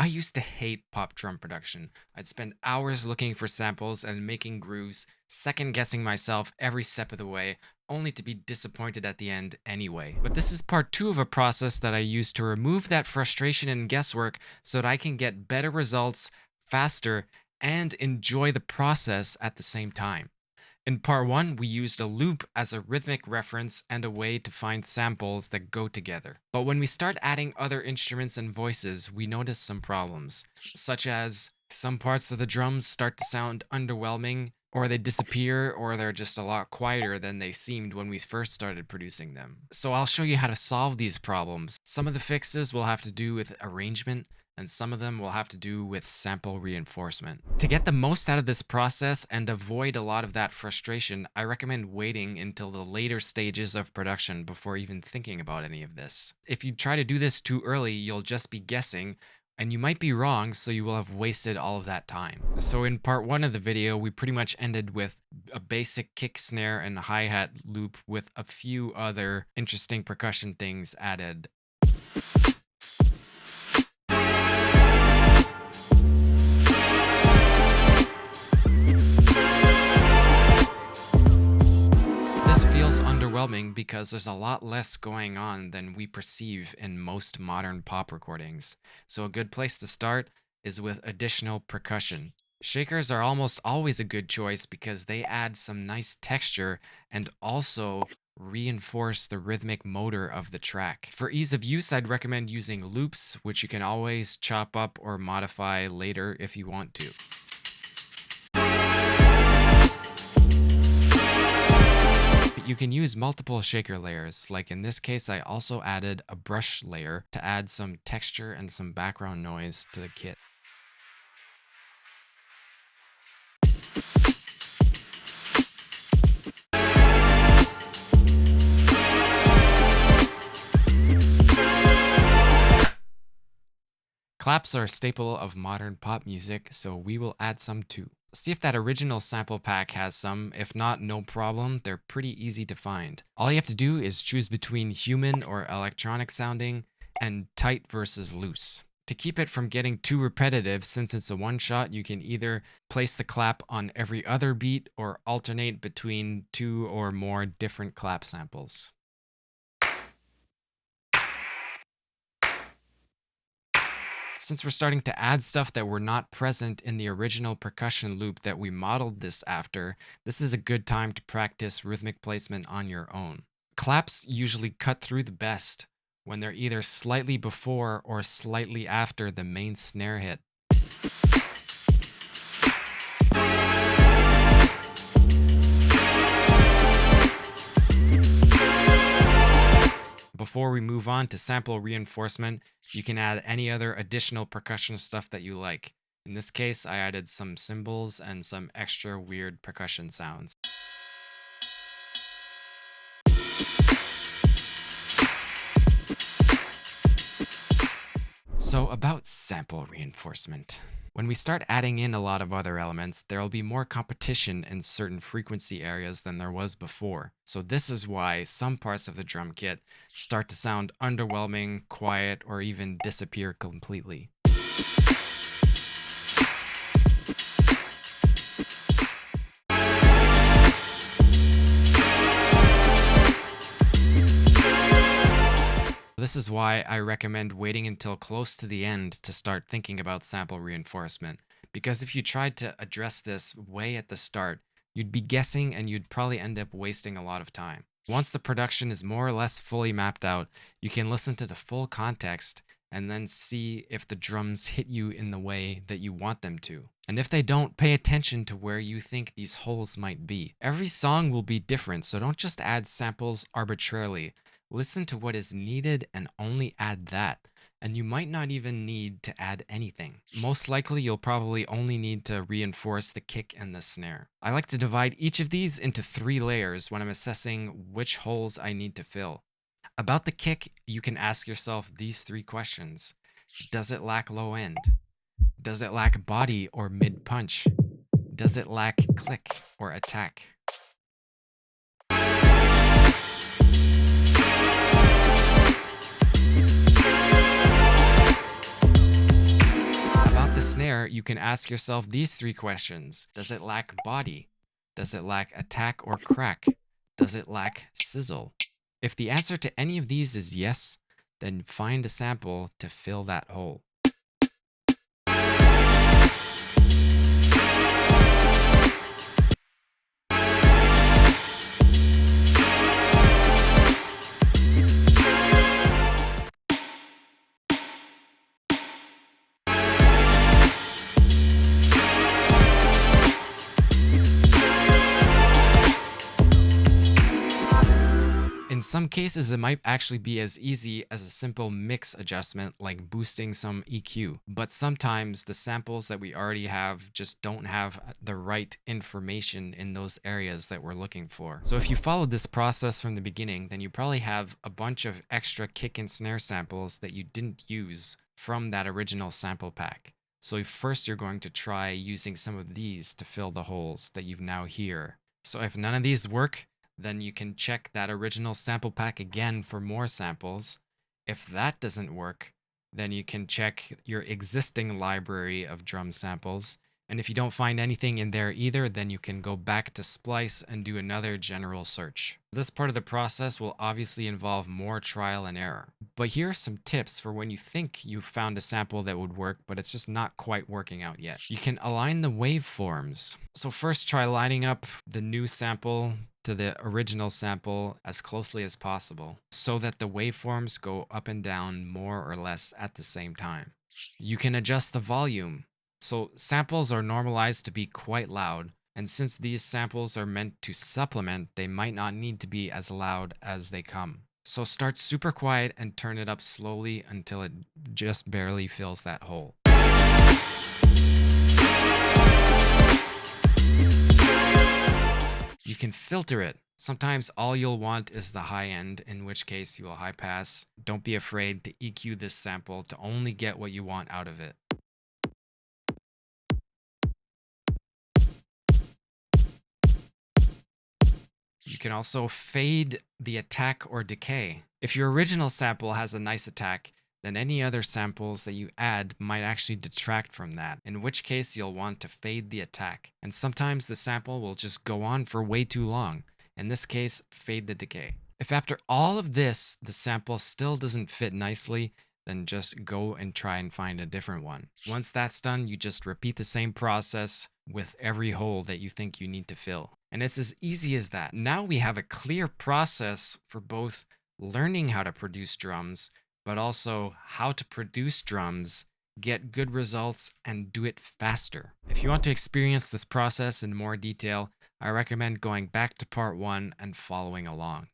I used to hate pop drum production. I'd spend hours looking for samples and making grooves, second guessing myself every step of the way, only to be disappointed at the end anyway. But this is part two of a process that I use to remove that frustration and guesswork so that I can get better results faster and enjoy the process at the same time. In part one, we used a loop as a rhythmic reference and a way to find samples that go together. But when we start adding other instruments and voices, we notice some problems, such as some parts of the drums start to sound underwhelming, or they disappear, or they're just a lot quieter than they seemed when we first started producing them. So I'll show you how to solve these problems. Some of the fixes will have to do with arrangement, and some of them will have to do with sample reinforcement. To get the most out of this process and avoid a lot of that frustration, I recommend waiting until the later stages of production before even thinking about any of this. If you try to do this too early, you'll just be guessing, and you might be wrong, so you will have wasted all of that time. So in part one of the video, we pretty much ended with a basic kick, snare, and hi-hat loop with a few other interesting percussion things added. This feels underwhelming because there's a lot less going on than we perceive in most modern pop recordings. So a good place to start is with additional percussion. Shakers are almost always a good choice because they add some nice texture and also reinforce the rhythmic motor of the track. For ease of use, I'd recommend using loops, which you can always chop up or modify later if you want to. You can use multiple shaker layers, like in this case I also added a brush layer to add some texture and some background noise to the kit. Claps are a staple of modern pop music, so we will add some too. See if that original sample pack has some. If not, no problem. They're pretty easy to find. All you have to do is choose between human or electronic sounding and tight versus loose. To keep it from getting too repetitive, since it's a one shot, you can either place the clap on every other beat or alternate between two or more different clap samples. Since we're starting to add stuff that were not present in the original percussion loop that we modeled this after, this is a good time to practice rhythmic placement on your own. Claps usually cut through the best when they're either slightly before or slightly after the main snare hit. Before we move on to sample reinforcement, you can add any other additional percussion stuff that you like. In this case, I added some cymbals and some extra weird percussion sounds. So about sample reinforcement. When we start adding in a lot of other elements, there will be more competition in certain frequency areas than there was before. So this is why some parts of the drum kit start to sound underwhelming, quiet, or even disappear completely. This is why I recommend waiting until close to the end to start thinking about sample reinforcement. Because if you tried to address this way at the start, you'd be guessing and you'd probably end up wasting a lot of time. Once the production is more or less fully mapped out, you can listen to the full context and then see if the drums hit you in the way that you want them to. And if they don't, pay attention to where you think these holes might be. Every song will be different, so don't just add samples arbitrarily. Listen to what is needed and only add that. And you might not even need to add anything. Most likely, you'll probably only need to reinforce the kick and the snare. I like to divide each of these into 3 layers when I'm assessing which holes I need to fill. About the kick, you can ask yourself these 3 questions. Does it lack low end? Does it lack body or mid punch? Does it lack click or attack? snare, you can ask yourself these three questions. Does it lack body? Does it lack attack or crack? Does it lack sizzle? If the answer to any of these is yes, then find a sample to fill that hole. In some cases, it might actually be as easy as a simple mix adjustment like boosting some EQ. But sometimes the samples that we already have just don't have the right information in those areas that we're looking for. So if you followed this process from the beginning, then you probably have a bunch of extra kick and snare samples that you didn't use from that original sample pack. So first you're going to try using some of these to fill the holes that you've now hear. So if none of these work, then you can check that original sample pack again for more samples. If that doesn't work, then you can check your existing library of drum samples. And if you don't find anything in there either, then you can go back to Splice and do another general search. This part of the process will obviously involve more trial and error. But here are some tips for when you think you've found a sample that would work, but it's just not quite working out yet. You can align the waveforms. So first try lining up the new sample to the original sample as closely as possible so that the waveforms go up and down more or less at the same time. You can adjust the volume. So samples are normalized to be quite loud, and since these samples are meant to supplement, they might not need to be as loud as they come. So start super quiet and turn it up slowly until it just barely fills that hole. You can filter it. Sometimes all you'll want is the high end, in which case you will high pass. Don't be afraid to EQ this sample to only get what you want out of it. You can also fade the attack or decay. If your original sample has a nice attack, then any other samples that you add might actually detract from that, in which case you'll want to fade the attack. And sometimes the sample will just go on for way too long. In this case, fade the decay. If after all of this, the sample still doesn't fit nicely, then just go and try and find a different one. Once that's done, you just repeat the same process with every hole that you think you need to fill. And it's as easy as that. Now we have a clear process for both learning how to produce drums, but also how to produce drums, get good results, and do it faster. If you want to experience this process in more detail, I recommend going back to part 1 and following along.